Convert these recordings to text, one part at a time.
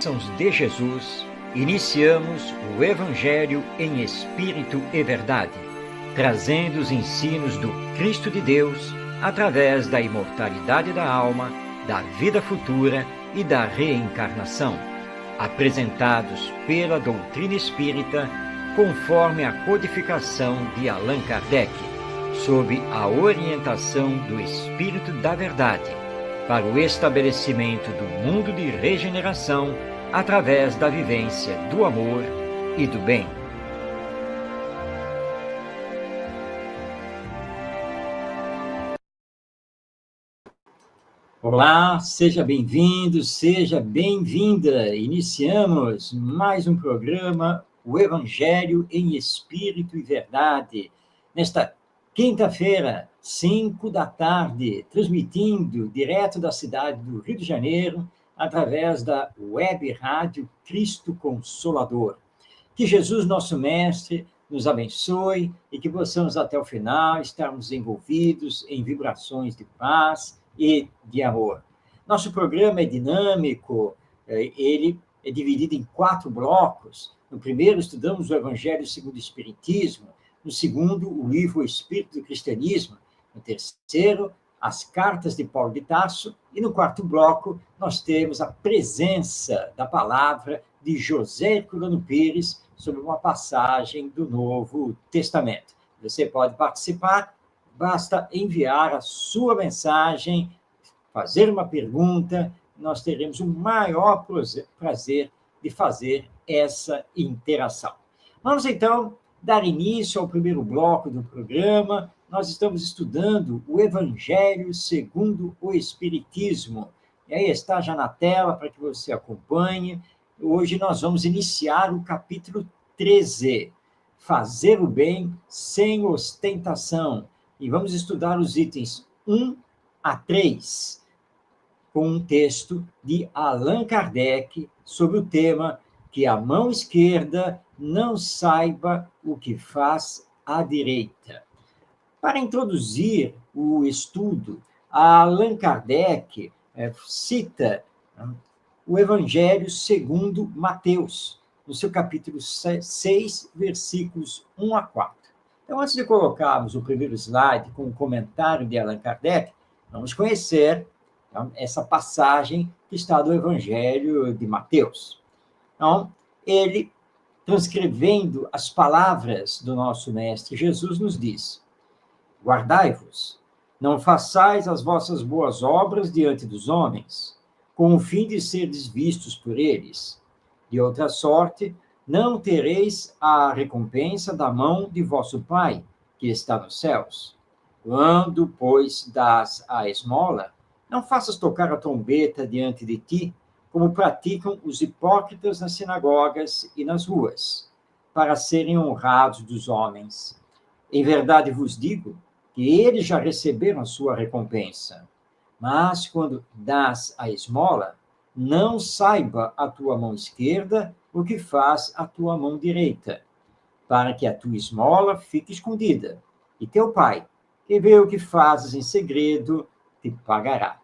bênçãos de Jesus, iniciamos o Evangelho em Espírito e Verdade, trazendo os ensinos do Cristo de Deus através da imortalidade da alma, da vida futura e da reencarnação, apresentados pela doutrina espírita conforme a codificação de Allan Kardec, sob a orientação do Espírito da Verdade, para o estabelecimento do mundo de regeneração através da vivência do amor e do bem. Olá, seja bem-vindo, seja bem-vinda. Iniciamos mais um programa, o Evangelho em Espírito e Verdade, nesta quinta-feira, 5 da tarde, transmitindo direto da cidade do Rio de Janeiro, através da web rádio Cristo Consolador. Que Jesus, nosso Mestre, nos abençoe e que possamos até o final estarmos envolvidos em vibrações de paz e de amor. Nosso programa é dinâmico, ele é dividido em 4 blocos. No primeiro, estudamos o Evangelho segundo o Espiritismo. No segundo, o livro O Espírito do Cristianismo. No terceiro, as cartas de Paulo de Tarso. E no quarto bloco, nós temos a presença da palavra de José Herculano Pires sobre uma passagem do Novo Testamento. Você pode participar, basta enviar a sua mensagem, fazer uma pergunta, nós teremos o maior prazer de fazer essa interação. Vamos, então, dar início ao primeiro bloco do programa. Nós estamos estudando o Evangelho segundo o Espiritismo. E aí está já na tela para que você acompanhe. Hoje nós vamos iniciar o capítulo 13, Fazer o Bem Sem Ostentação. E vamos estudar os itens 1 a 3, com um texto de Allan Kardec sobre o tema que a mão esquerda não saiba o que faz a direita. Para introduzir o estudo, Allan Kardec cita o Evangelho segundo Mateus, no seu capítulo 6, versículos 1 a 4. Então, antes de colocarmos o primeiro slide com o comentário de Allan Kardec, vamos conhecer essa passagem que está do Evangelho de Mateus. Então, ele, transcrevendo as palavras do nosso Mestre Jesus, nos diz: guardai-vos, não façais as vossas boas obras diante dos homens, com o fim de serdes vistos por eles. De outra sorte, não tereis a recompensa da mão de vosso Pai, que está nos céus. Quando, pois, dás a esmola, não faças tocar a trombeta diante de ti, como praticam os hipócritas nas sinagogas e nas ruas, para serem honrados dos homens. Em verdade vos digo que eles já receberam a sua recompensa. Mas, quando dás a esmola, não saiba a tua mão esquerda o que faz a tua mão direita, para que a tua esmola fique escondida, e teu Pai, que vê o que fazes em segredo, te pagará.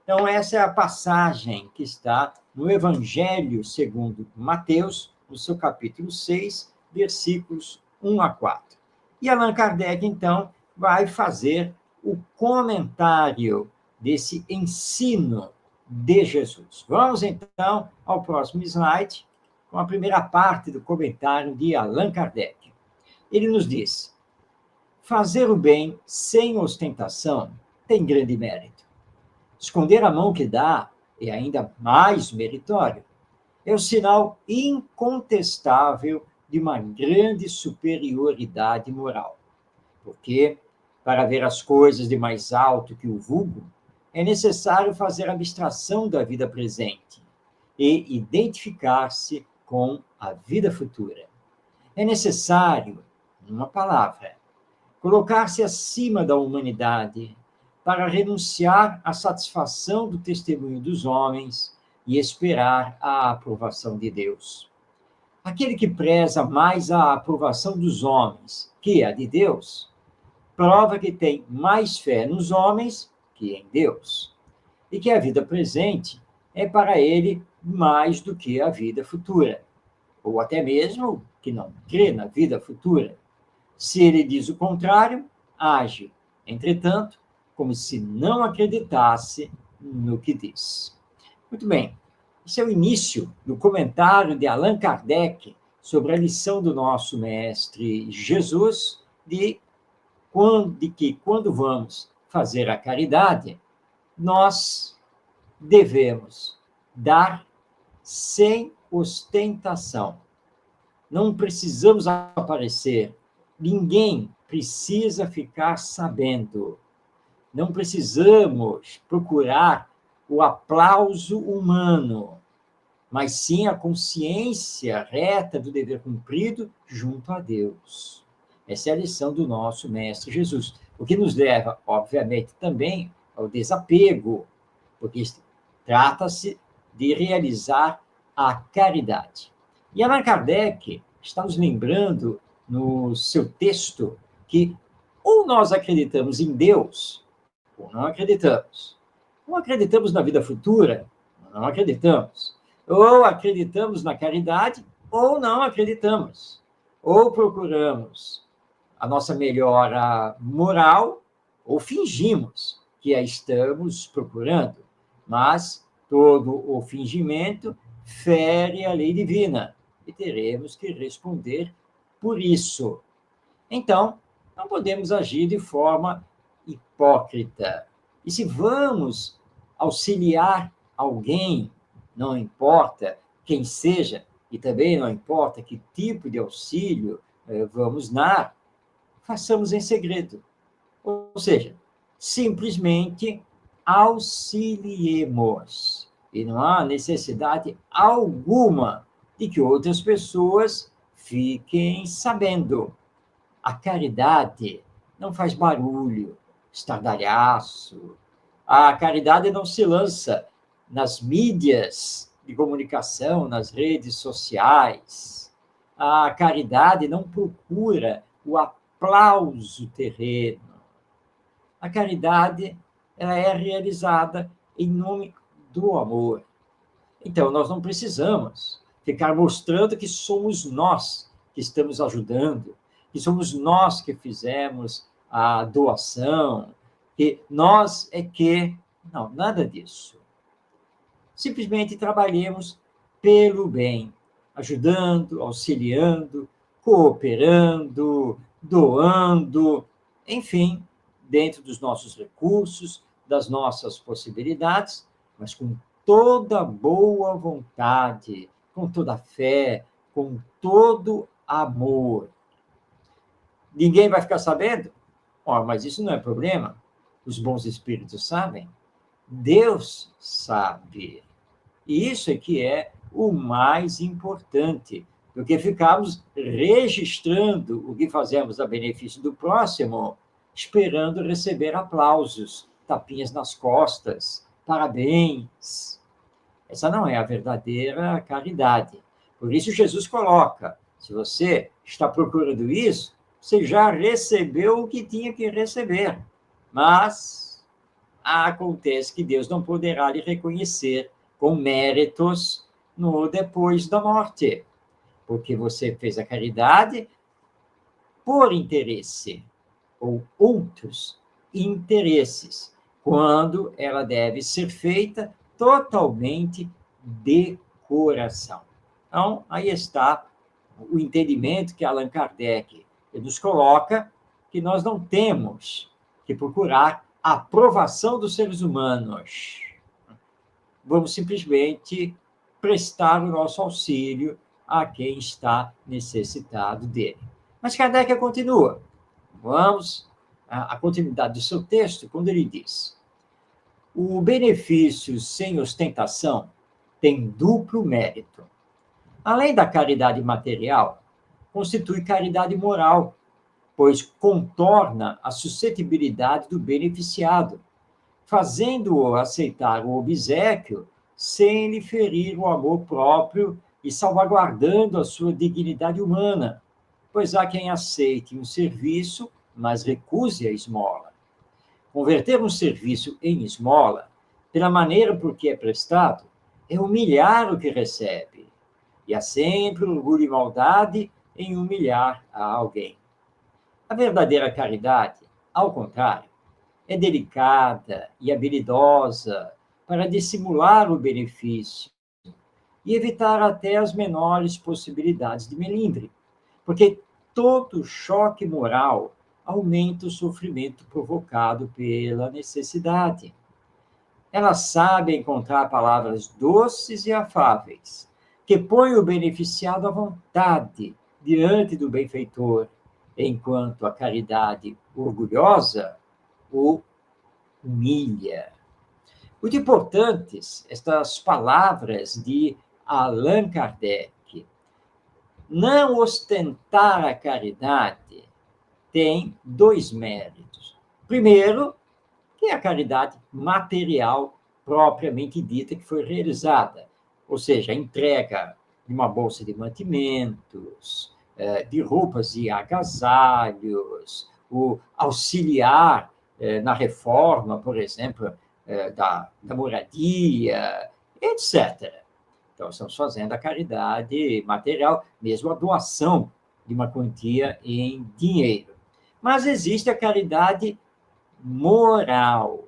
Então, essa é a passagem que está no Evangelho segundo Mateus, no seu capítulo 6, versículos 1 a 4. E Allan Kardec, então, vai fazer o comentário desse ensino de Jesus. Vamos, então, ao próximo slide, com a primeira parte do comentário de Allan Kardec. Ele nos diz: fazer o bem sem ostentação tem grande mérito. Esconder a mão que dá é ainda mais meritório. É o sinal incontestável de uma grande superioridade moral. Porque, para ver as coisas de mais alto que o vulgo, é necessário fazer abstração da vida presente e identificar-se com a vida futura. É necessário, numa palavra, colocar-se acima da humanidade para renunciar à satisfação do testemunho dos homens e esperar a aprovação de Deus. Aquele que preza mais a aprovação dos homens que a de Deus, prova que tem mais fé nos homens que em Deus, e que a vida presente é para ele mais do que a vida futura, ou até mesmo que não crê na vida futura. Se ele diz o contrário, age, entretanto, como se não acreditasse no que diz. Muito bem, esse é o início do comentário de Allan Kardec sobre a lição do nosso mestre Jesus de que quando vamos fazer a caridade, nós devemos dar sem ostentação. Não precisamos aparecer. Ninguém precisa ficar sabendo. Não precisamos procurar o aplauso humano, mas sim a consciência reta do dever cumprido junto a Deus. Essa é a lição do nosso Mestre Jesus. O que nos leva, obviamente, também ao desapego, porque trata-se de realizar a caridade. E Allan Kardec está nos lembrando, no seu texto, que ou nós acreditamos em Deus, ou não acreditamos. Ou acreditamos na vida futura, ou não acreditamos. Ou acreditamos na caridade, ou não acreditamos. Ou procuramos a nossa melhora moral, ou fingimos que a estamos procurando. Mas todo o fingimento fere a lei divina e teremos que responder por isso. Então, não podemos agir de forma hipócrita. E se vamos auxiliar alguém, não importa quem seja, e também não importa que tipo de auxílio vamos dar, façamos em segredo. Ou seja, simplesmente auxiliemos. E não há necessidade alguma de que outras pessoas fiquem sabendo. A caridade não faz barulho, estardalhaço. A caridade não se lança nas mídias de comunicação, nas redes sociais. A caridade não procura o aplauso terreno. A caridade, ela é realizada em nome do amor. Então, nós não precisamos ficar mostrando que somos nós que estamos ajudando, que somos nós que fizemos a doação, que nós é que... Não, nada disso. Simplesmente trabalhemos pelo bem, ajudando, auxiliando, cooperando, doando, enfim, dentro dos nossos recursos, das nossas possibilidades, mas com toda boa vontade, com toda fé, com todo amor. Ninguém vai ficar sabendo? Oh, mas isso não é problema. Os bons espíritos sabem. Deus sabe. E isso é que é o mais importante, porque ficamos registrando o que fazemos a benefício do próximo, esperando receber aplausos, tapinhas nas costas, parabéns. Essa não é a verdadeira caridade. Por isso Jesus coloca, se você está procurando isso, você já recebeu o que tinha que receber. Mas acontece que Deus não poderá lhe reconhecer com méritos no depois da morte, porque você fez a caridade por interesse, ou outros interesses, quando ela deve ser feita totalmente de coração. Então, aí está o entendimento que Allan Kardec nos coloca, que nós não temos que procurar a aprovação dos seres humanos. Vamos simplesmente prestar o nosso auxílio a quem está necessitado dele. Mas Kardec continua. Vamos à continuidade do seu texto, quando ele diz: o benefício sem ostentação tem duplo mérito. Além da caridade material, constitui caridade moral, pois contorna a suscetibilidade do beneficiado, fazendo-o aceitar o obséquio sem lhe ferir o amor próprio e salvaguardando a sua dignidade humana, pois há quem aceite um serviço, mas recuse a esmola. Converter um serviço em esmola, pela maneira por que é prestado, é humilhar o que recebe. E há sempre orgulho e maldade em humilhar a alguém. A verdadeira caridade, ao contrário, é delicada e habilidosa para dissimular o benefício e evitar até as menores possibilidades de melindre, porque todo choque moral aumenta o sofrimento provocado pela necessidade. Ela sabe encontrar palavras doces e afáveis, que põem o beneficiado à vontade diante do benfeitor, enquanto a caridade orgulhosa o humilha. Muito importantes estas palavras de Allan Kardec. Não ostentar a caridade tem dois méritos. Primeiro, que é a caridade material propriamente dita que foi realizada, ou seja, a entrega de uma bolsa de mantimentos, de roupas e agasalhos, o auxiliar na reforma, por exemplo, da moradia, etc. Então, estamos fazendo a caridade material, mesmo a doação de uma quantia em dinheiro. Mas existe a caridade moral.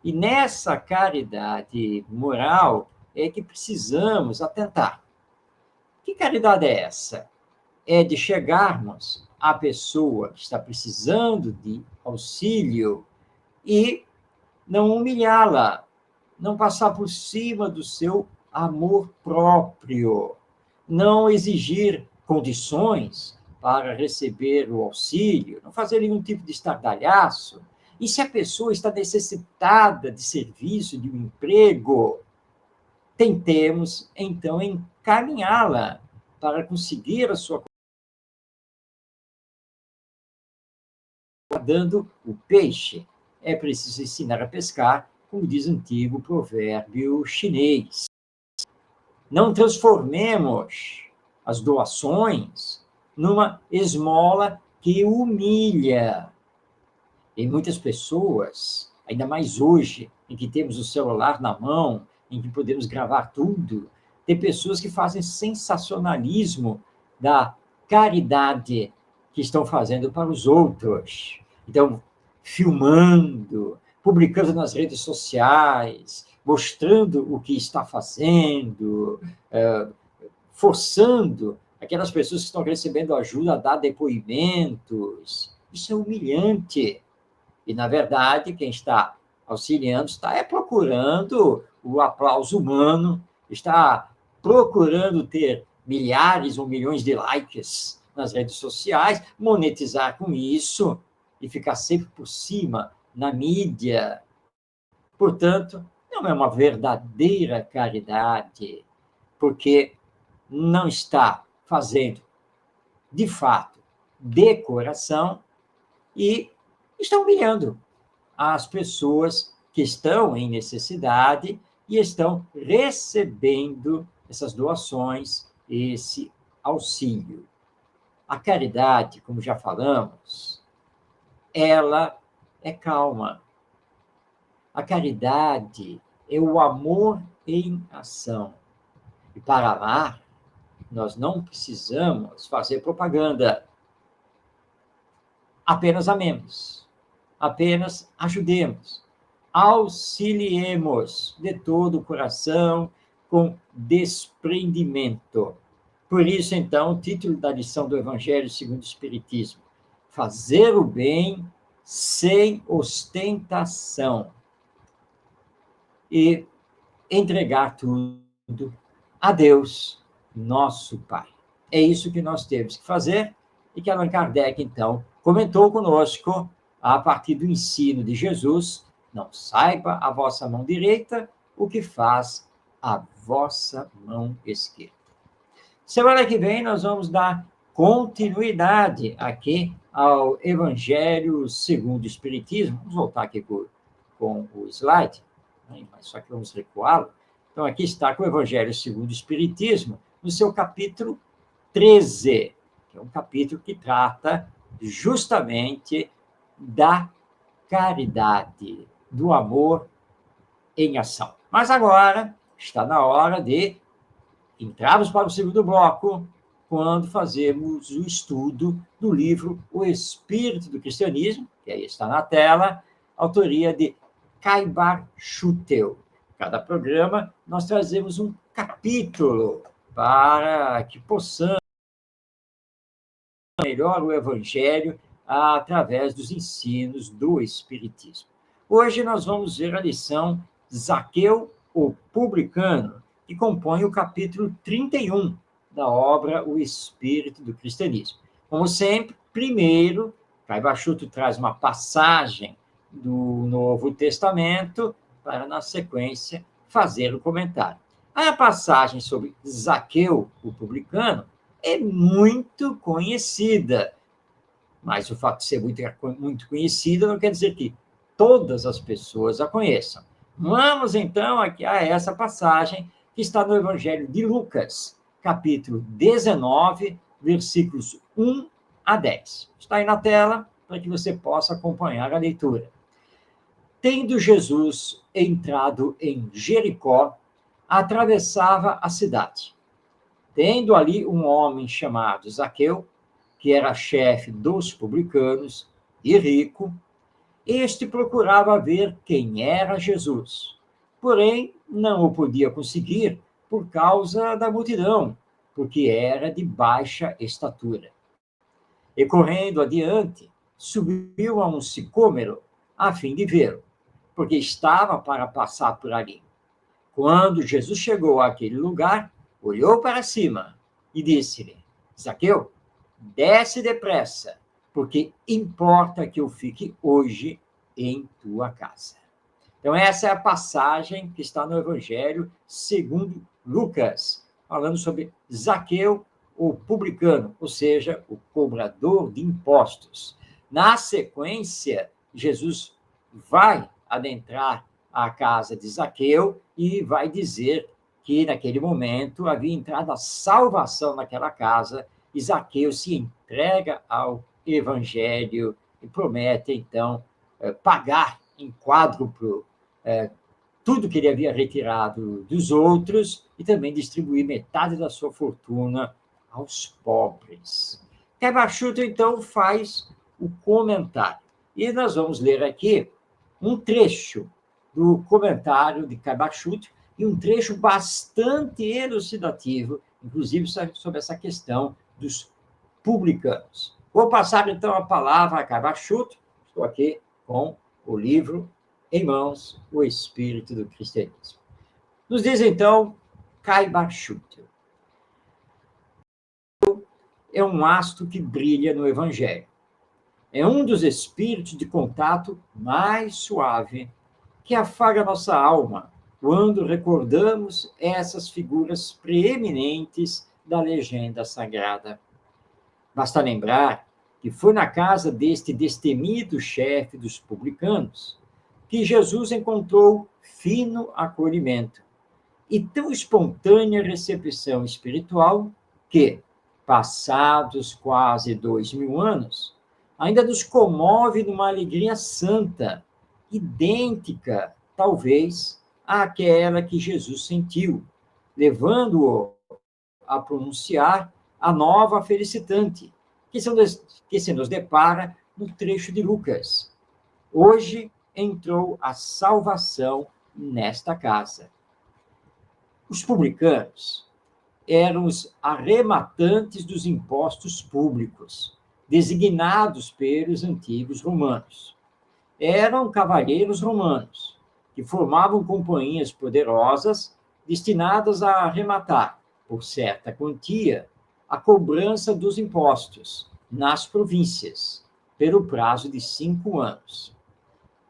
E nessa caridade moral é que precisamos atentar. Que caridade é essa? É de chegarmos à pessoa que está precisando de auxílio e não humilhá-la, não passar por cima do seu amor próprio, não exigir condições para receber o auxílio, não fazer nenhum tipo de estardalhaço. E se a pessoa está necessitada de serviço, de um emprego, tentemos, então, encaminhá-la para conseguir a sua dando o peixe. É preciso ensinar a pescar, como diz o antigo provérbio chinês. Não transformemos as doações numa esmola que humilha. E muitas pessoas, ainda mais hoje, em que temos o celular na mão, em que podemos gravar tudo, tem pessoas que fazem sensacionalismo da caridade que estão fazendo para os outros. Então, filmando, publicando nas redes sociais, mostrando o que está fazendo, forçando aquelas pessoas que estão recebendo ajuda a dar depoimentos. Isso é humilhante. E, na verdade, quem está auxiliando está procurando o aplauso humano, está procurando ter milhares ou milhões de likes nas redes sociais, monetizar com isso e ficar sempre por cima na mídia. Portanto, não é uma verdadeira caridade, porque não está fazendo, de fato, de coração e está humilhando as pessoas que estão em necessidade e estão recebendo essas doações, esse auxílio. A caridade, como já falamos, ela é calma. A caridade é o amor em ação. E para amar, nós não precisamos fazer propaganda. Apenas amemos. Apenas ajudemos. Auxiliemos de todo o coração, com desprendimento. Por isso, então, o título da lição do Evangelho segundo o Espiritismo: fazer o bem sem ostentação e entregar tudo a Deus, nosso Pai. É isso que nós temos que fazer e que Allan Kardec, então, comentou conosco a partir do ensino de Jesus: não saiba a vossa mão direita o que faz a vossa mão esquerda. Semana que vem nós vamos dar continuidade aqui ao Evangelho segundo o Espiritismo. Vamos voltar aqui com o slide, né? Mas só que vamos recuá-lo. Então, aqui está com o Evangelho segundo o Espiritismo, no seu capítulo 13, que é um capítulo que trata justamente da caridade, do amor em ação. Mas agora está na hora de entrarmos para o segundo bloco, quando fazemos o estudo do livro O Espírito do Cristianismo, que aí está na tela, autoria de Caibar Schutel. Cada programa nós trazemos um capítulo para que possamos melhor o Evangelho através dos ensinos do Espiritismo. Hoje nós vamos ver a lição Zaqueu, o Publicano, que compõe o capítulo 31 da obra O Espírito do Cristianismo. Como sempre, primeiro, Caibar Schutel traz uma passagem do Novo Testamento para, na sequência, fazer o comentário. A passagem sobre Zaqueu, o Publicano, é muito conhecida, mas o fato de ser muito conhecida não quer dizer que todas as pessoas a conheçam. Vamos, então, aqui a essa passagem que está no Evangelho de Lucas, capítulo 19, versículos 1 a 10. Está aí na tela para que você possa acompanhar a leitura. Tendo Jesus entrado em Jericó, atravessava a cidade. Tendo ali um homem chamado Zaqueu, que era chefe dos publicanos e rico, este procurava ver quem era Jesus. Porém, não o podia conseguir por causa da multidão, porque era de baixa estatura. E correndo adiante, subiu a um sicômoro a fim de vê-lo, porque estava para passar por ali. Quando Jesus chegou àquele lugar, olhou para cima e disse-lhe: Zaqueu, desce depressa, porque importa que eu fique hoje em tua casa. Então, essa é a passagem que está no Evangelho segundo Lucas, falando sobre Zaqueu, o publicano, ou seja, o cobrador de impostos. Na sequência, Jesus vai adentrar a casa de Zaqueu e vai dizer que, naquele momento, havia entrado a salvação naquela casa, e Zaqueu se entrega ao Evangelho e promete, então, pagar em quádruplo tudo que ele havia retirado dos outros e também distribuir metade da sua fortuna aos pobres. Caibar Schutel, então, faz o comentário. E nós vamos ler aqui um trecho do comentário de Caibar Schutel, e um trecho bastante elucidativo, inclusive sobre essa questão dos publicanos. Vou passar, então, a palavra a Caibar Schutel. Estou aqui com o livro em mãos, O Espírito do Cristianismo. Nos diz, então, Caibar Schutel: é um astro que brilha no Evangelho. É um dos espíritos de contato mais suave que afaga nossa alma quando recordamos essas figuras preeminentes da legenda sagrada. Basta lembrar que foi na casa deste destemido chefe dos publicanos que Jesus encontrou fino acolhimento e tão espontânea recepção espiritual que, passados quase 2000 anos, ainda nos comove numa alegria santa, idêntica, talvez, àquela que Jesus sentiu, levando-o a pronunciar a nova felicitante, que se nos depara no trecho de Lucas. Hoje entrou a salvação nesta casa. Os publicanos eram os arrematantes dos impostos públicos, designados pelos antigos romanos. Eram cavalheiros romanos, que formavam companhias poderosas destinadas a arrematar, por certa quantia, a cobrança dos impostos nas províncias, pelo prazo de 5 anos.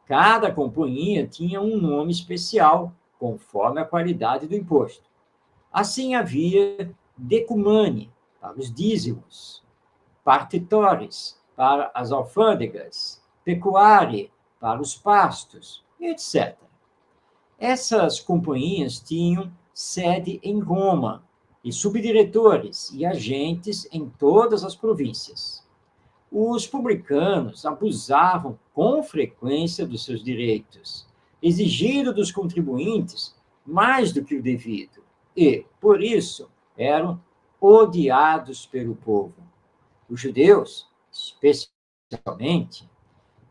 Cada companhia tinha um nome especial, conforme a qualidade do imposto. Assim havia decumane, para os dízimos, partitores, para as alfândegas, pecuária, para os pastos, etc. Essas companhias tinham sede em Roma, e subdiretores e agentes em todas as províncias. Os publicanos abusavam com frequência dos seus direitos, exigindo dos contribuintes mais do que o devido, e, por isso, eram odiados pelo povo. Os judeus, especialmente,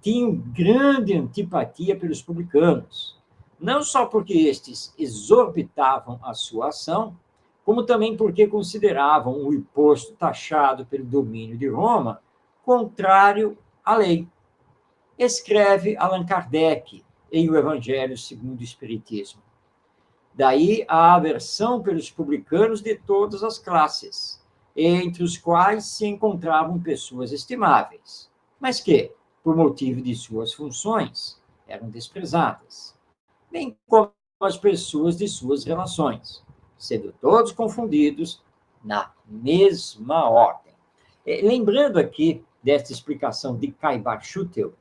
tinham grande antipatia pelos publicanos, não só porque estes exorbitavam a sua ação, como também porque consideravam o imposto taxado pelo domínio de Roma contrário à lei. Escreve Allan Kardec em O Evangelho segundo o Espiritismo. Daí a aversão pelos publicanos de todas as classes, entre os quais se encontravam pessoas estimáveis, mas que, por motivo de suas funções, eram desprezadas, bem como as pessoas de suas relações, sendo todos confundidos na mesma ordem. Lembrando aqui desta explicação de Caibar Schutel,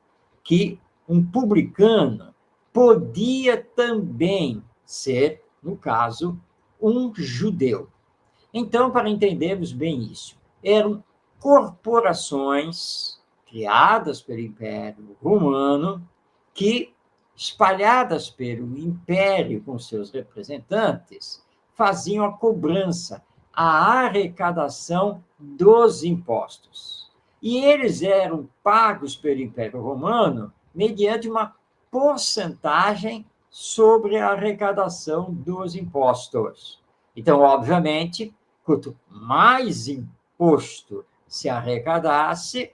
que um publicano podia também ser, no caso, um judeu. Então, para entendermos bem isso, eram corporações criadas pelo Império Romano que, espalhadas pelo Império com seus representantes, faziam a cobrança, a arrecadação dos impostos. E eles eram pagos pelo Império Romano mediante uma porcentagem sobre a arrecadação dos impostos. Então, obviamente, quanto mais imposto se arrecadasse,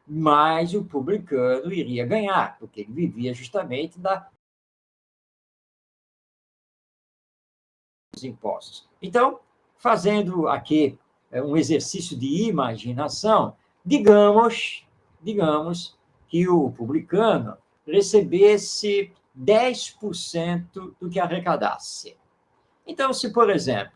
mais o publicano iria ganhar, porque ele vivia justamente dos impostos. Então, fazendo aqui um exercício de imaginação, digamos que o publicano recebesse 10% do que arrecadasse. Então, se, por exemplo,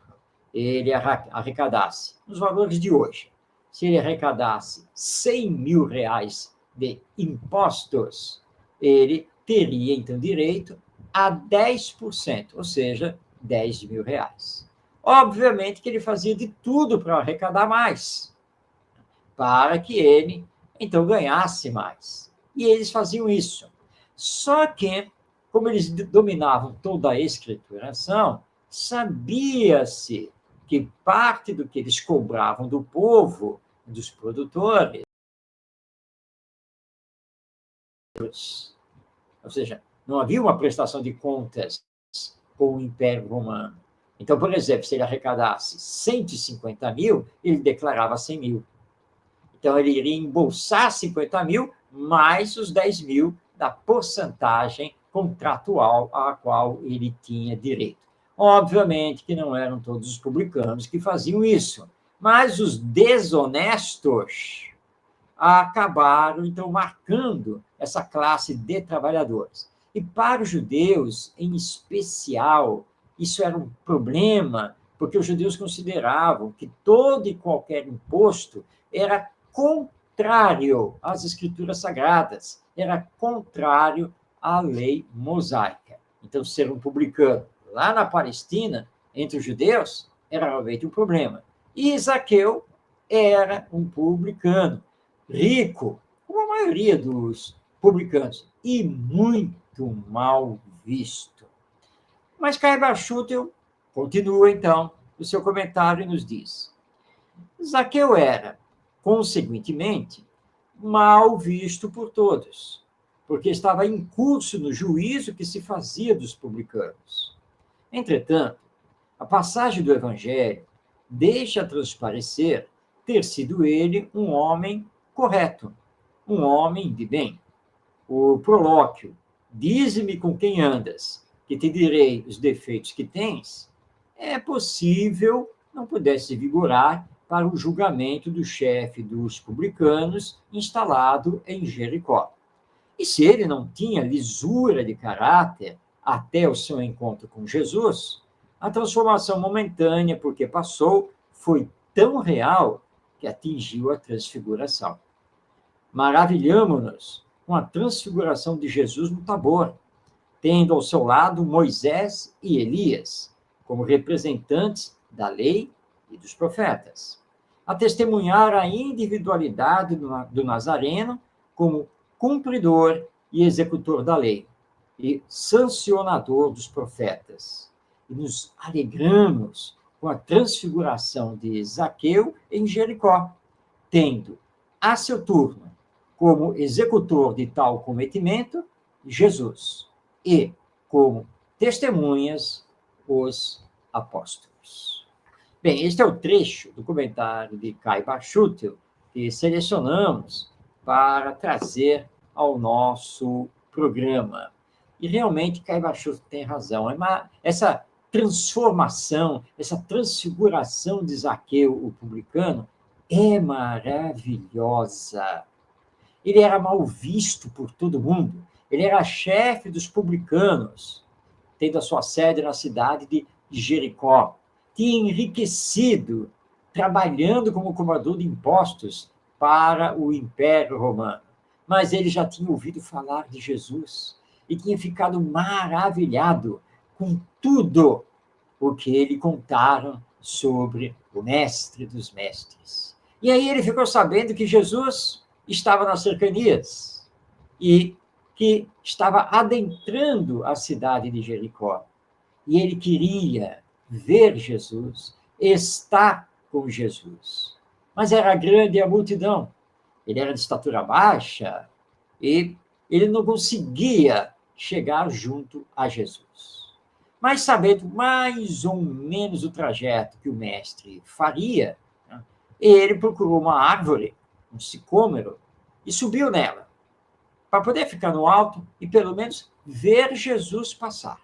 ele arrecadasse, nos valores de hoje, se ele arrecadasse 100 mil reais de impostos, ele teria, então, direito a 10%, ou seja, 10 mil reais. Obviamente que ele fazia de tudo para arrecadar mais, para que ele, então, ganhasse mais. E eles faziam isso. Só que, como eles dominavam toda a escrituração, sabia-se que parte do que eles cobravam do povo, dos produtores, ou seja, não havia uma prestação de contas com o Império Romano. Então, por exemplo, se ele arrecadasse 150 mil, ele declarava 100 mil. Então, ele iria embolsar 50 mil mais os 10 mil da porcentagem contratual à qual ele tinha direito. Obviamente que não eram todos os publicanos que faziam isso, mas os desonestos acabaram, então, marcando essa classe de trabalhadores. E para os judeus, em especial, isso era um problema, porque os judeus consideravam que todo e qualquer imposto era contrário às escrituras sagradas, era contrário à lei mosaica. Então, ser um publicano lá na Palestina, entre os judeus, era realmente um problema. E Zaqueu era um publicano, rico, como a maioria dos publicanos, e muito mal visto. Mas Caibar Schutel continua, então, o seu comentário e nos diz: Zaqueu era, consequentemente, mal visto por todos, porque estava em curso no juízo que se fazia dos publicanos. Entretanto, a passagem do Evangelho deixa transparecer ter sido ele um homem correto, um homem de bem. O prolóquio, dize-me com quem andas, que te direi os defeitos que tens, é possível não pudesse vigorar para o julgamento do chefe dos publicanos instalado em Jericó. E se ele não tinha lisura de caráter até o seu encontro com Jesus, a transformação momentânea por que passou foi tão real que atingiu a transfiguração. Maravilhamo-nos com a transfiguração de Jesus no Tabor, tendo ao seu lado Moisés e Elias, como representantes da lei e dos profetas, a testemunhar a individualidade do Nazareno como cumpridor e executor da lei e sancionador dos profetas. e nos alegramos com a transfiguração de Zaqueu em Jericó, tendo a seu turno como executor de tal cometimento Jesus e como testemunhas os apóstolos. Bem, este é o trecho do comentário de Kai Barschutl que selecionamos para trazer ao nosso programa. E realmente Kai Barschutl tem razão. Essa transformação, essa transfiguração de Zaqueu, o publicano, é maravilhosa. Ele era mal visto por todo mundo. Ele era chefe dos publicanos, tendo a sua sede na cidade de Jericó. Tinha enriquecido, trabalhando como cobrador de impostos para o Império Romano. Mas ele já tinha ouvido falar de Jesus e tinha ficado maravilhado com tudo o que lhe contaram sobre o mestre dos mestres. E aí ele ficou sabendo que Jesus estava nas cercanias e que estava adentrando a cidade de Jericó. E ele queria ver Jesus, estar com Jesus. Mas era grande a multidão. Ele era de estatura baixa e ele não conseguia chegar junto a Jesus. Mas sabendo mais ou menos o trajeto que o mestre faria, né, ele procurou uma árvore, um sicômoro, e subiu nela, para poder ficar no alto e pelo menos ver Jesus passar.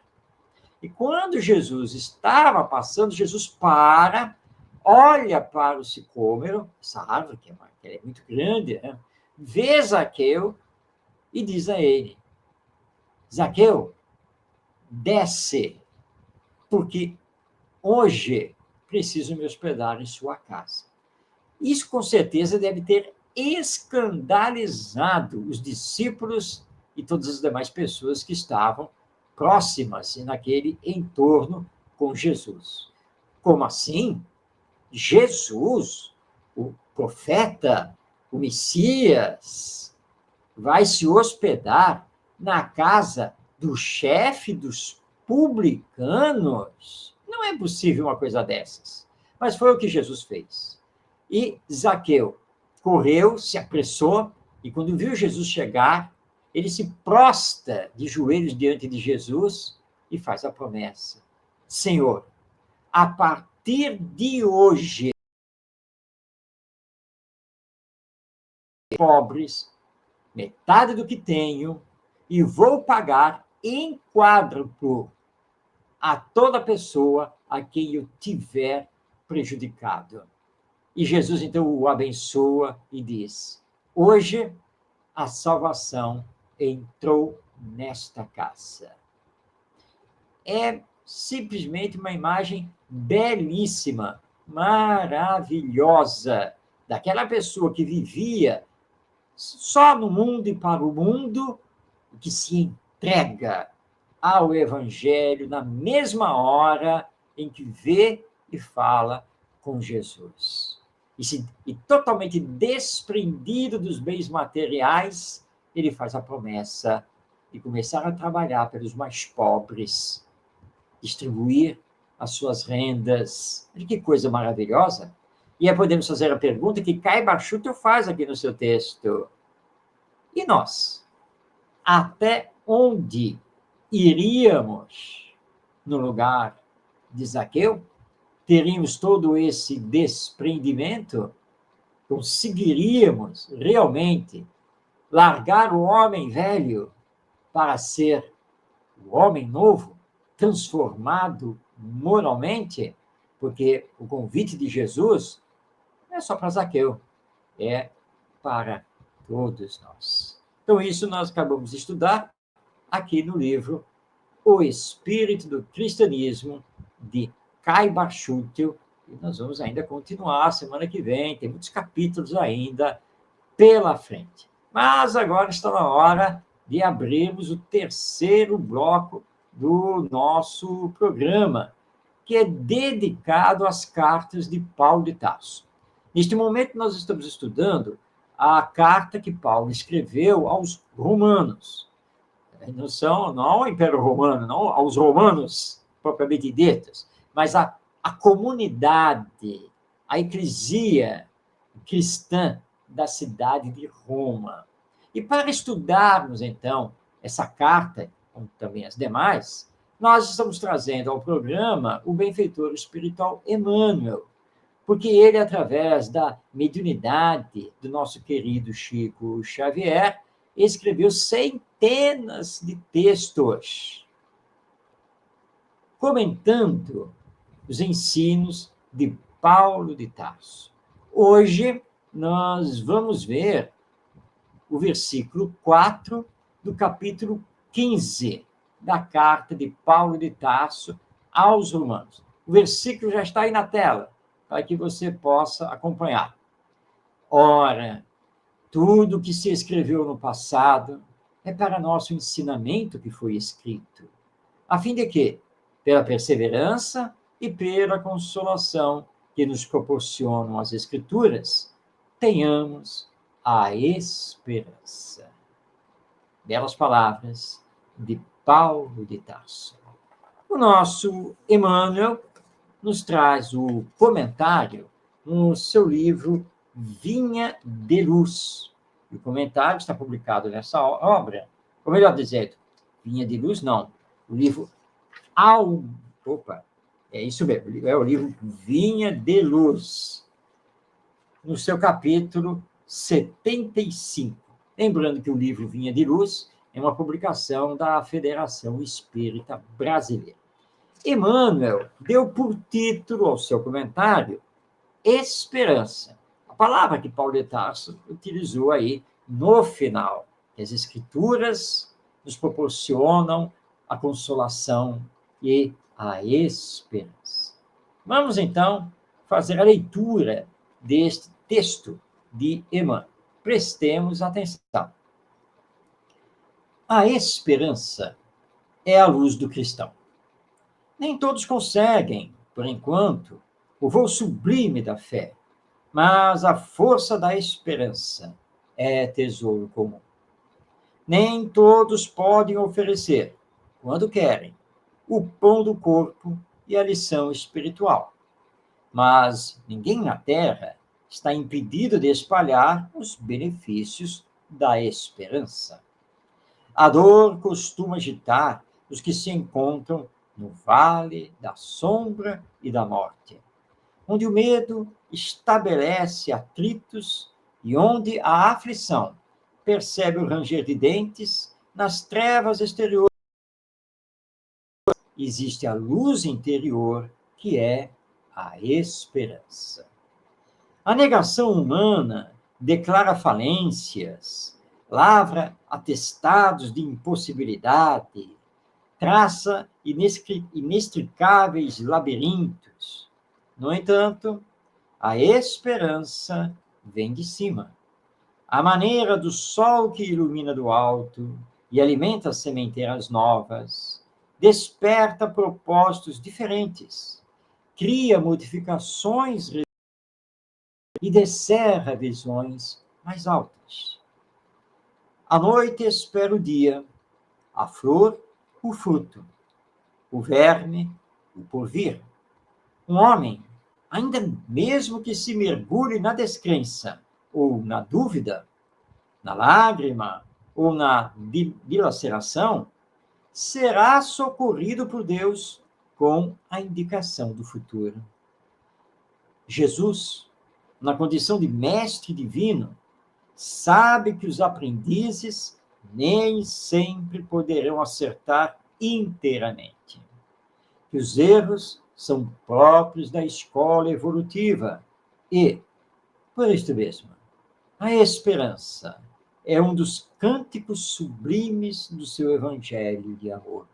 E quando Jesus estava passando, Jesus para, olha para o sicômoro, essa árvore, que é muito grande, né? Vê Zaqueu e diz a ele: Zaqueu, desce, porque hoje preciso me hospedar em sua casa. Isso, com certeza, deve ter escandalizado os discípulos e todas as demais pessoas que estavam próximas e naquele entorno com Jesus. Como assim? Jesus, o profeta, o Messias, vai se hospedar na casa do chefe dos publicanos? Não é possível uma coisa dessas. Mas foi o que Jesus fez. E Zaqueu correu, se apressou, e quando viu Jesus chegar, ele se prostra de joelhos diante de Jesus e faz a promessa: Senhor, a partir de hoje, pobres, metade do que tenho, e vou pagar em quádruplo a toda pessoa a quem eu tiver prejudicado. E Jesus, então, o abençoa e diz: hoje a salvação entrou nesta casa. É simplesmente uma imagem belíssima, maravilhosa, daquela pessoa que vivia só no mundo e para o mundo, que se entrega ao Evangelho na mesma hora em que vê e fala com Jesus. E totalmente desprendido dos bens materiais, ele faz a promessa de começar a trabalhar pelos mais pobres, distribuir as suas rendas. Olha que coisa maravilhosa! E aí podemos fazer a pergunta que Kai Barschutl faz aqui no seu texto. E nós? Até onde iríamos no lugar de Zaqueu? Teríamos todo esse desprendimento? Conseguiríamos realmente largar o homem velho para ser o homem novo, transformado moralmente? Porque o convite de Jesus não é só para Zaqueu, é para todos nós. Então, isso nós acabamos de estudar aqui no livro O Espírito do Cristianismo, de Kai Barschutl, e nós vamos ainda continuar semana que vem, tem muitos capítulos ainda pela frente. Mas agora está na hora de abrirmos o terceiro bloco do nosso programa, que é dedicado às cartas de Paulo de Tarso. Neste momento, nós estamos estudando a carta que Paulo escreveu aos romanos. Não ao Império Romano, não, aos romanos. propriamente ditas, mas a comunidade, a eclesia cristã da cidade de Roma. E para estudarmos, então, essa carta, como também as demais, nós estamos trazendo ao programa o benfeitor espiritual Emmanuel, porque ele, através da mediunidade do nosso querido Chico Xavier, escreveu centenas de textos comentando os ensinos de Paulo de Tarso. Hoje, nós vamos ver o versículo 4 do capítulo 15 da carta de Paulo de Tarso aos Romanos. O versículo já está aí na tela, para que você possa acompanhar. Ora, tudo que se escreveu no passado é para nosso ensinamento que foi escrito, a fim de que, pela perseverança e pela consolação que nos proporcionam as Escrituras, tenhamos a esperança. Belas palavras de Paulo de Tarso. O nosso Emmanuel nos traz o comentário no seu livro Vinha de Luz. O comentário está publicado nessa obra, ou melhor dizendo, Vinha de Luz não, o livro é isso mesmo, é o livro Vinha de Luz, no seu capítulo 75. Lembrando que o livro Vinha de Luz é uma publicação da Federação Espírita Brasileira. Emmanuel deu por título ao seu comentário Esperança, a palavra que Paulo de Tarso utilizou aí no final. As Escrituras nos proporcionam a consolação e a esperança. Vamos, então, fazer a leitura deste texto de Emmanuel. Prestemos atenção. A esperança é a luz do cristão. Nem todos conseguem, por enquanto, o voo sublime da fé, mas a força da esperança é tesouro comum. Nem todos podem oferecer, quando querem, o pão do corpo e a lição espiritual. Mas ninguém na Terra está impedido de espalhar os benefícios da esperança. A dor costuma agitar os que se encontram no vale da sombra e da morte, onde o medo estabelece atritos e onde a aflição percebe o ranger de dentes nas trevas exteriores. Existe a luz interior, que é a esperança. A negação humana declara falências, lavra atestados de impossibilidade, traça inextricáveis labirintos. No entanto, a esperança vem de cima. À maneira do sol que ilumina do alto e alimenta sementeiras novas, desperta propósitos diferentes, cria modificações e descerra visões mais altas. A noite espera o dia, a flor, o fruto, o verme, o porvir. Um homem, ainda mesmo que se mergulhe na descrença ou na dúvida, na lágrima ou na dilaceração, será socorrido por Deus com a indicação do futuro. Jesus, na condição de mestre divino, sabe que os aprendizes nem sempre poderão acertar inteiramente, que os erros são próprios da escola evolutiva e, por isto mesmo, a esperança é um dos cânticos sublimes do seu evangelho de amor.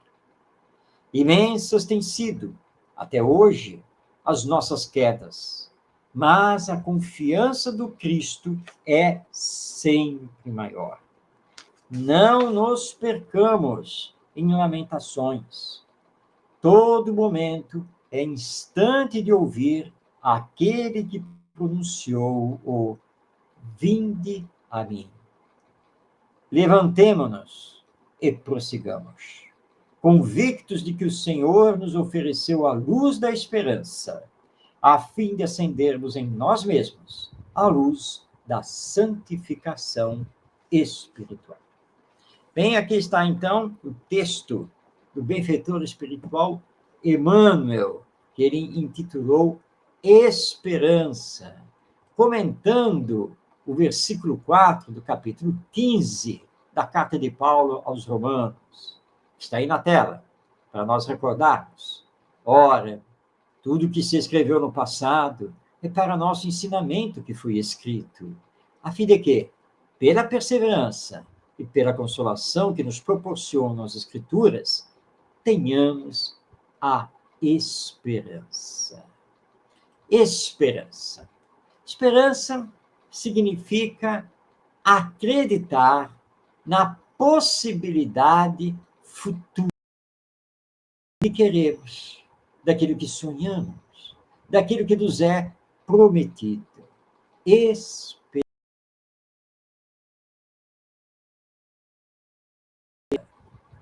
Imensas têm sido, até hoje, as nossas quedas, mas a confiança do Cristo é sempre maior. Não nos percamos em lamentações. Todo momento é instante de ouvir aquele que pronunciou o vinde a mim. Levantemo-nos e prossigamos. convictos de que o Senhor nos ofereceu a luz da esperança, a fim de acendermos em nós mesmos a luz da santificação espiritual. Bem, aqui está, então, o texto do benfeitor espiritual Emmanuel, que ele intitulou Esperança, comentando o versículo 4 do capítulo 15 da carta de Paulo aos Romanos. Está aí na tela, para nós recordarmos. Ora, tudo que se escreveu no passado é para nosso ensinamento que foi escrito, a fim de que, pela perseverança e pela consolação que nos proporcionam as Escrituras, tenhamos a esperança. Esperança. Esperança significa acreditar na possibilidade futura que queremos, daquilo que sonhamos, daquilo que nos é prometido. Esperança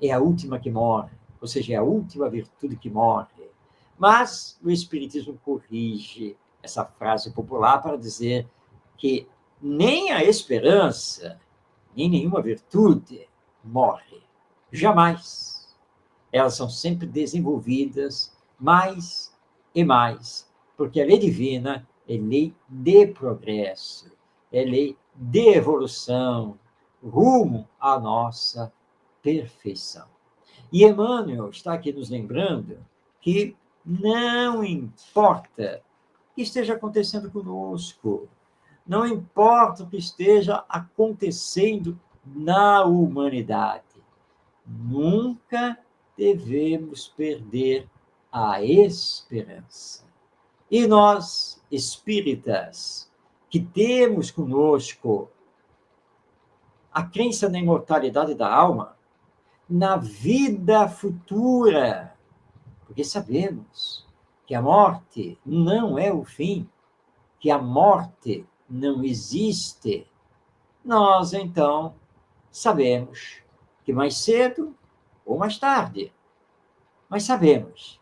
é a última que morre, ou seja, é a última virtude que morre. Mas o Espiritismo corrige essa frase popular para dizer que nem a esperança, nem nenhuma virtude morre. Jamais. Elas são sempre desenvolvidas mais e mais, porque a lei divina é lei de progresso, é lei de evolução, rumo à nossa perfeição. E Emmanuel está aqui nos lembrando que não importa o que esteja acontecendo conosco, não importa o que esteja acontecendo na humanidade, nunca devemos perder a esperança. E nós, espíritas, que temos conosco a crença na imortalidade da alma, na vida futura, porque sabemos que a morte não é o fim, que a morte não existe, nós, então, sabemos que mais cedo ou mais tarde, mas sabemos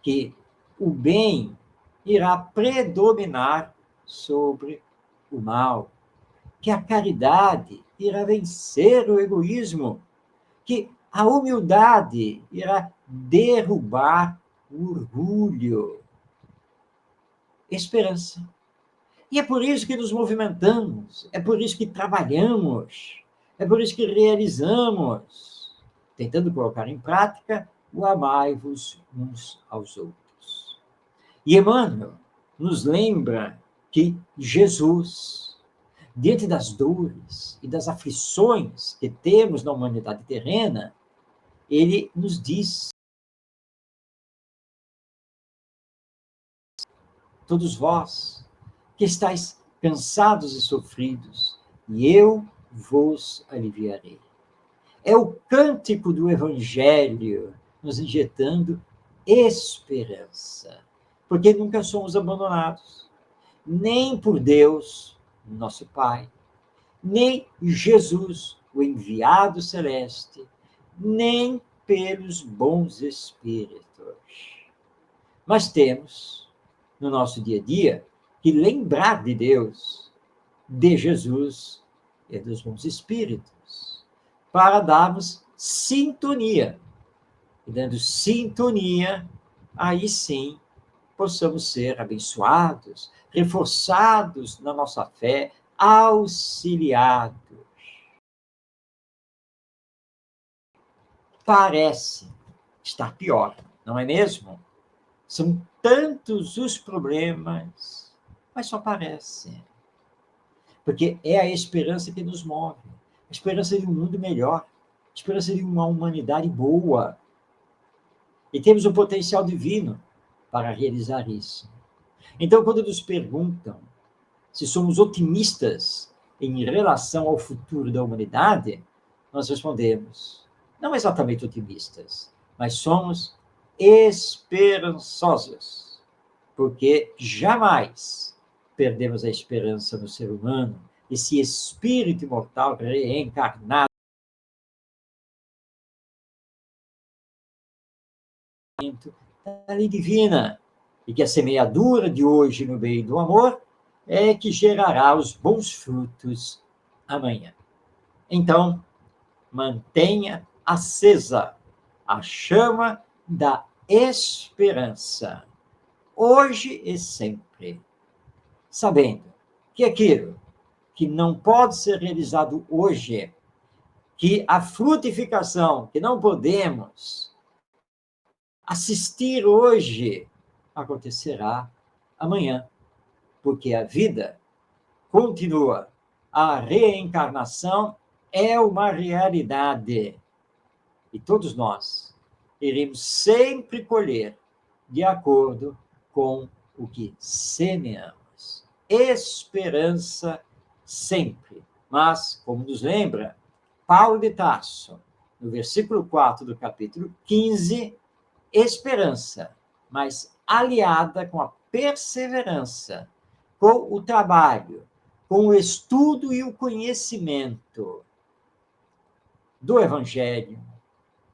que o bem irá predominar sobre o mal, que a caridade irá vencer o egoísmo, que a humildade irá derrubar o orgulho. Esperança. E é por isso que nos movimentamos, é por isso que trabalhamos, é por isso que realizamos, tentando colocar em prática o amai-vos uns aos outros. E Emmanuel nos lembra que Jesus, diante das dores e das aflições que temos na humanidade terrena, ele nos diz: todos vós que estáis cansados e sofridos, e eu vos aliviarei. É o cântico do Evangelho nos injetando esperança, porque nunca somos abandonados, nem por Deus, nosso Pai, nem Jesus, o enviado celeste, nem pelos bons espíritos. Mas temos, no nosso dia a dia, que lembrar de Deus, de Jesus e dos bons espíritos, para darmos sintonia. E dando sintonia, aí sim possamos ser abençoados, reforçados na nossa fé, auxiliados. Parece estar pior, não é mesmo? São tantos os problemas, mas só parece. Porque é a esperança que nos move, a esperança de um mundo melhor, a esperança de uma humanidade boa. E temos um potencial divino para realizar isso. Então, quando nos perguntam se somos otimistas em relação ao futuro da humanidade, nós respondemos, não exatamente otimistas, mas somos esperançosos, porque jamais perdemos a esperança no ser humano, esse espírito imortal reencarnado cumprimento da lei divina, e que a semeadura de hoje no meio do amor é que gerará os bons frutos amanhã. Então, mantenha acesa a chama da esperança, hoje e sempre, sabendo que aquilo que não pode ser realizado hoje, que a frutificação que não podemos assistir hoje, acontecerá amanhã, porque a vida continua. A reencarnação é uma realidade. E todos nós iremos sempre colher de acordo com o que semeamos. Esperança sempre. Mas, como nos lembra Paulo de Tarso, no versículo 4 do capítulo 15, esperança, mas aliada com a perseverança, com o trabalho, com o estudo e o conhecimento do Evangelho,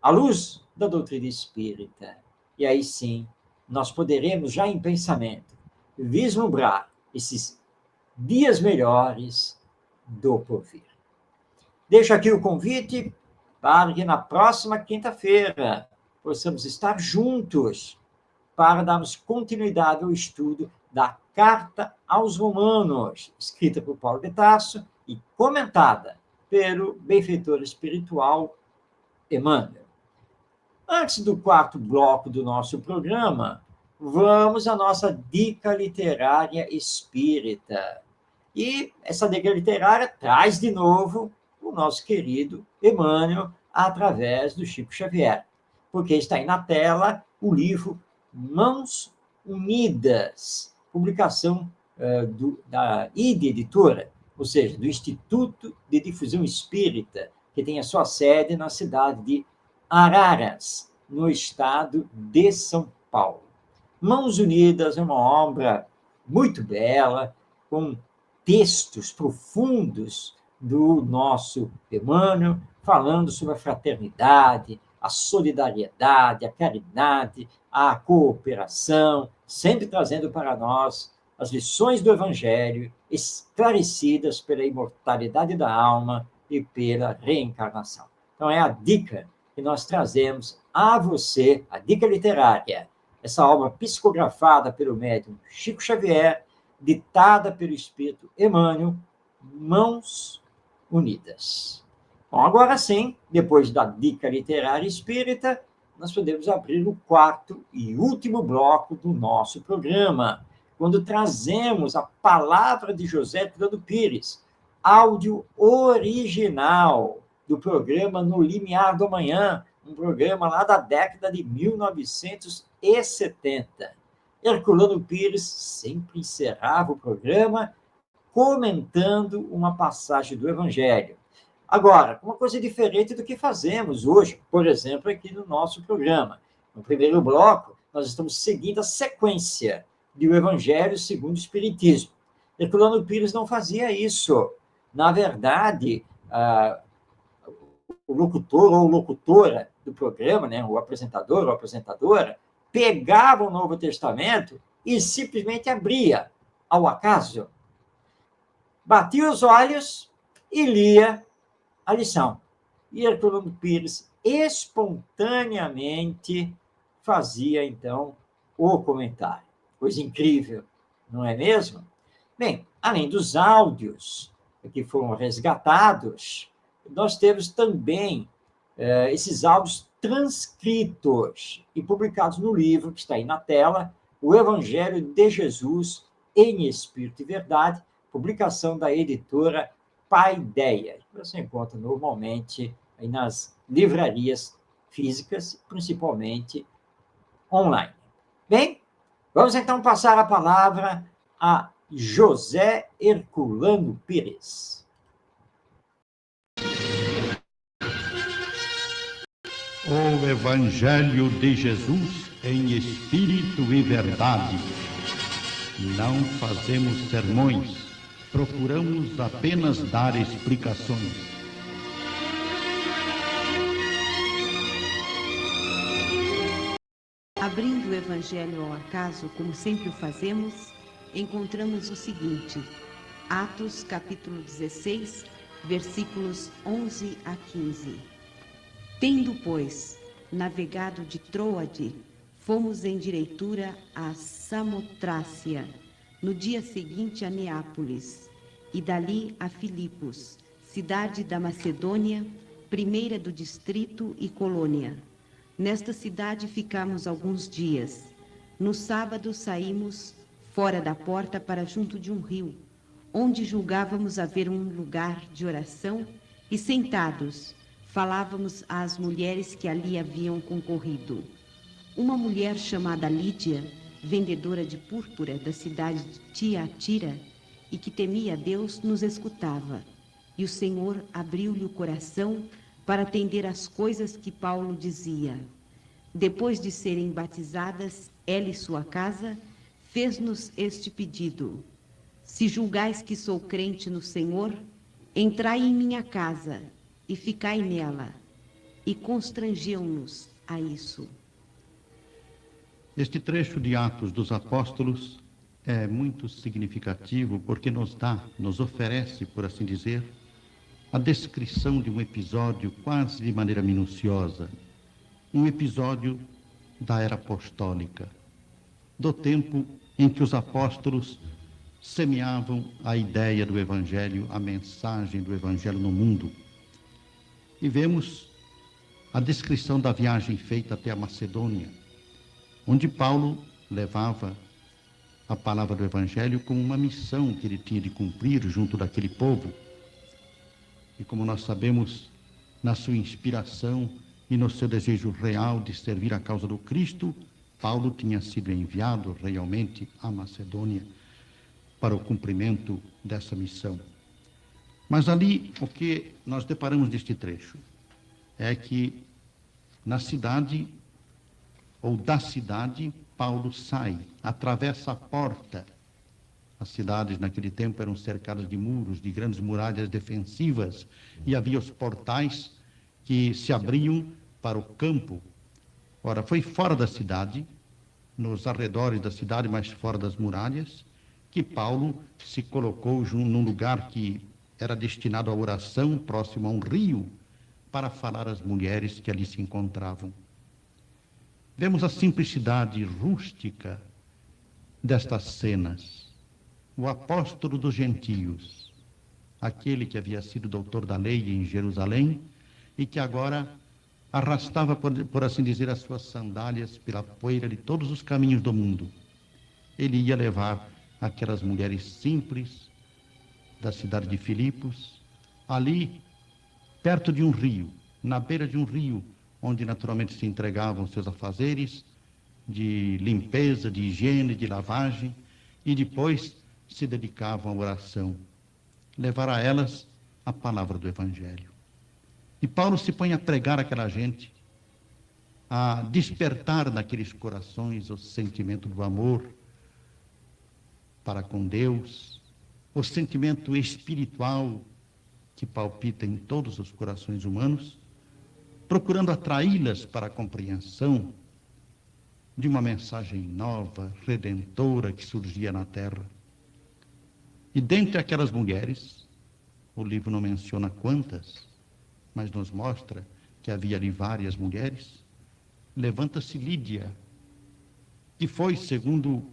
à luz da doutrina espírita. E aí sim, nós poderemos, já em pensamento, vislumbrar esses dias melhores do porvir. Deixo aqui o convite para que na próxima quinta-feira possamos estar juntos para darmos continuidade ao estudo da Carta aos Romanos, escrita por Paulo de Tarso e comentada pelo benfeitor espiritual Emmanuel. Antes do quarto bloco do nosso programa, vamos à nossa dica literária espírita. E essa dica literária traz de novo o nosso querido Emmanuel através do Chico Xavier, porque está aí na tela o livro Mãos Unidas, publicação da ID Editora, ou seja, do Instituto de Difusão Espírita, que tem a sua sede na cidade de Araras, no estado de São Paulo. Mãos Unidas é uma obra muito bela, com textos profundos do nosso Emmanuel, falando sobre a fraternidade, a solidariedade, a caridade, a cooperação, sempre trazendo para nós as lições do Evangelho, esclarecidas pela imortalidade da alma e pela reencarnação. Então, é a dica que nós trazemos a você, a dica literária, essa obra psicografada pelo médium Chico Xavier, ditada pelo Espírito Emmanuel, Mãos Unidas. Bom, agora sim, depois da dica literária espírita, nós podemos abrir o quarto e último bloco do nosso programa, quando trazemos a palavra de José Tirano Pires, áudio original do programa No Limiar do Amanhã, um programa lá da década de 1970. Herculano Pires sempre encerrava o programa comentando uma passagem do Evangelho. Agora, uma coisa diferente do que fazemos hoje, por exemplo, aqui no nosso programa. No primeiro bloco, nós estamos seguindo a sequência do Evangelho segundo o Espiritismo. Herculano Pires não fazia isso. Na verdade, o locutor ou locutora do programa, né, o apresentador ou apresentadora, pegava o Novo Testamento e simplesmente abria ao acaso, batia os olhos e lia a lição. E Herculano Pires espontaneamente fazia, então, o comentário. Coisa incrível, não é mesmo? Bem, além dos áudios que foram resgatados, nós temos também esses áudios transcritos e publicados no livro que está aí na tela, O Evangelho de Jesus em Espírito e Verdade, publicação da editora Paideia, que você encontra normalmente aí nas livrarias físicas, principalmente online. Bem, vamos então passar a palavra a José Herculano Pires. O Evangelho de Jesus em Espírito e Verdade. Não fazemos sermões, procuramos apenas dar explicações. Abrindo o Evangelho ao acaso, como sempre o fazemos, encontramos o seguinte: Atos capítulo 16, versículos 11 a 15. Tendo, pois, navegado de Troade, fomos em direitura a Samotrácia, no dia seguinte a Neápolis, e dali a Filipos, cidade da Macedônia, primeira do distrito e colônia. Nesta cidade ficamos alguns dias. No sábado saímos fora da porta para junto de um rio, onde julgávamos haver um lugar de oração, e sentados, falávamos às mulheres que ali haviam concorrido. Uma mulher chamada Lídia, vendedora de púrpura da cidade de Tiatira, e que temia a Deus, nos escutava. E o Senhor abriu-lhe o coração para atender às coisas que Paulo dizia. Depois de serem batizadas, ela e sua casa, fez-nos este pedido: se julgais que sou crente no Senhor, entrai em minha casa e ficai nela. E constrangeu-nos a isso. Este trecho de Atos dos Apóstolos é muito significativo porque nos oferece, por assim dizer, a descrição de um episódio quase de maneira minuciosa, um episódio da era apostólica, do tempo em que os apóstolos semeavam a ideia do Evangelho, a mensagem do Evangelho no mundo. E vemos a descrição da viagem feita até a Macedônia, onde Paulo levava a palavra do Evangelho como uma missão que ele tinha de cumprir junto daquele povo. E como nós sabemos, na sua inspiração e no seu desejo real de servir a causa do Cristo, Paulo tinha sido enviado realmente à Macedônia para o cumprimento dessa missão. Mas ali, o que nós deparamos neste trecho é que na cidade, ou da cidade, Paulo sai, atravessa a porta. As cidades naquele tempo eram cercadas de muros, de grandes muralhas defensivas, e havia os portais que se abriam para o campo. Ora, foi fora da cidade, nos arredores da cidade, mas fora das muralhas, que Paulo se colocou num lugar que era destinado à oração, próximo a um rio, para falar às mulheres que ali se encontravam. Vemos a simplicidade rústica destas cenas. O apóstolo dos gentios, aquele que havia sido doutor da lei em Jerusalém e que agora arrastava, por assim dizer, as suas sandálias pela poeira de todos os caminhos do mundo. Ele ia levar aquelas mulheres simples da cidade de Filipos, ali, perto de um rio, na beira de um rio, onde naturalmente se entregavam seus afazeres de limpeza, de higiene, de lavagem, e depois se dedicavam à oração, levar a elas a palavra do Evangelho. E Paulo se põe a pregar àquela gente, a despertar naqueles corações o sentimento do amor para com Deus, o sentimento espiritual que palpita em todos os corações humanos, procurando atraí-las para a compreensão de uma mensagem nova, redentora, que surgia na terra. E dentre aquelas mulheres, o livro não menciona quantas, mas nos mostra que havia ali várias mulheres, levanta-se Lídia, que foi, segundo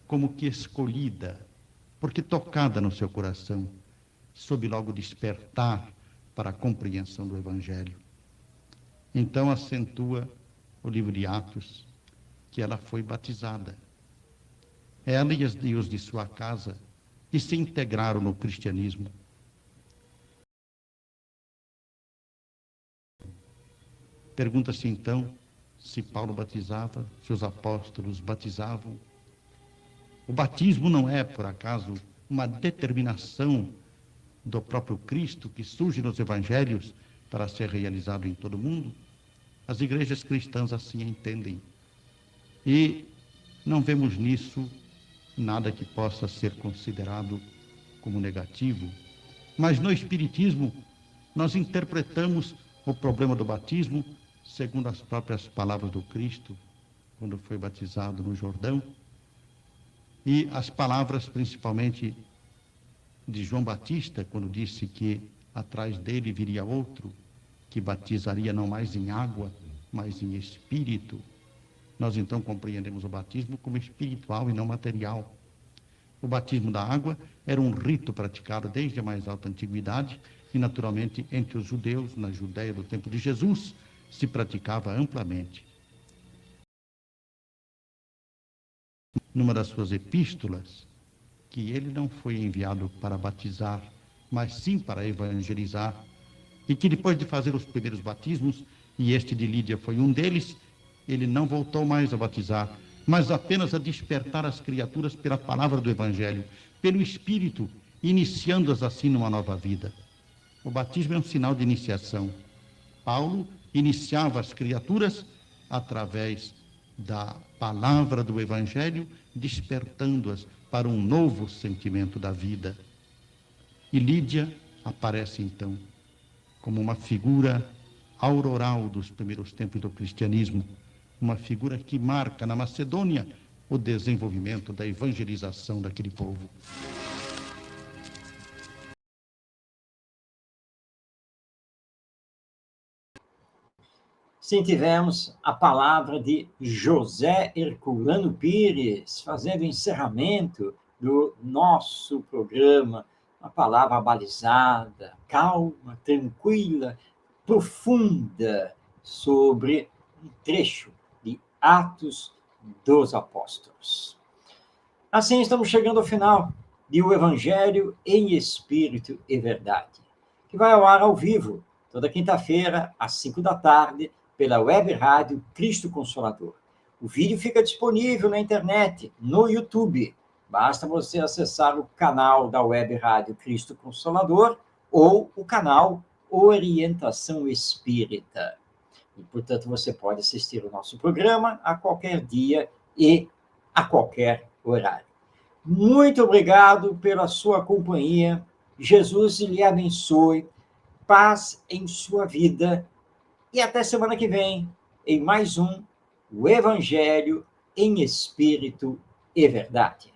como que escolhida, porque tocada no seu coração, soube logo despertar para a compreensão do Evangelho. Então acentua o livro de Atos que ela foi batizada. Ela e os de sua casa, que se integraram no cristianismo. Pergunta-se então se Paulo batizava, se os apóstolos batizavam. O batismo não é, por acaso, uma determinação do próprio Cristo que surge nos evangelhos para ser realizado em todo o mundo? As igrejas cristãs assim entendem. E não vemos nisso nada que possa ser considerado como negativo. Mas no Espiritismo, nós interpretamos o problema do batismo, segundo as próprias palavras do Cristo, quando foi batizado no Jordão, e as palavras principalmente de João Batista, quando disse que atrás dele viria outro, que batizaria não mais em água, mas em espírito. Nós então compreendemos o batismo como espiritual e não material. O batismo da água era um rito praticado desde a mais alta antiguidade e, naturalmente, entre os judeus, na Judéia do tempo de Jesus, se praticava amplamente. Numa das suas epístolas, que ele não foi enviado para batizar, mas sim para evangelizar, e que depois de fazer os primeiros batismos, e este de Lídia foi um deles, ele não voltou mais a batizar, mas apenas a despertar as criaturas pela palavra do Evangelho, pelo Espírito, iniciando-as assim numa nova vida. O batismo é um sinal de iniciação. Paulo iniciava as criaturas através da palavra do Evangelho, despertando-as para um novo sentimento da vida. E Lídia aparece então como uma figura auroral dos primeiros tempos do cristianismo, uma figura que marca na Macedônia o desenvolvimento da evangelização daquele povo. Sim, tivemos a palavra de José Herculano Pires, fazendo o encerramento do nosso programa, uma palavra balizada, calma, tranquila, profunda, sobre um trecho de Atos dos Apóstolos. Assim, estamos chegando ao final de O Evangelho em Espírito e Verdade, que vai ao ar ao vivo, toda quinta-feira, às 5 da tarde, pela web rádio Cristo Consolador. O vídeo fica disponível na internet, no YouTube. Basta você acessar o canal da web rádio Cristo Consolador ou o canal Orientação Espírita. E, portanto, você pode assistir o nosso programa a qualquer dia e a qualquer horário. Muito obrigado pela sua companhia. Jesus lhe abençoe. Paz em sua vida. E até semana que vem, em mais um O Evangelho em Espírito e Verdade.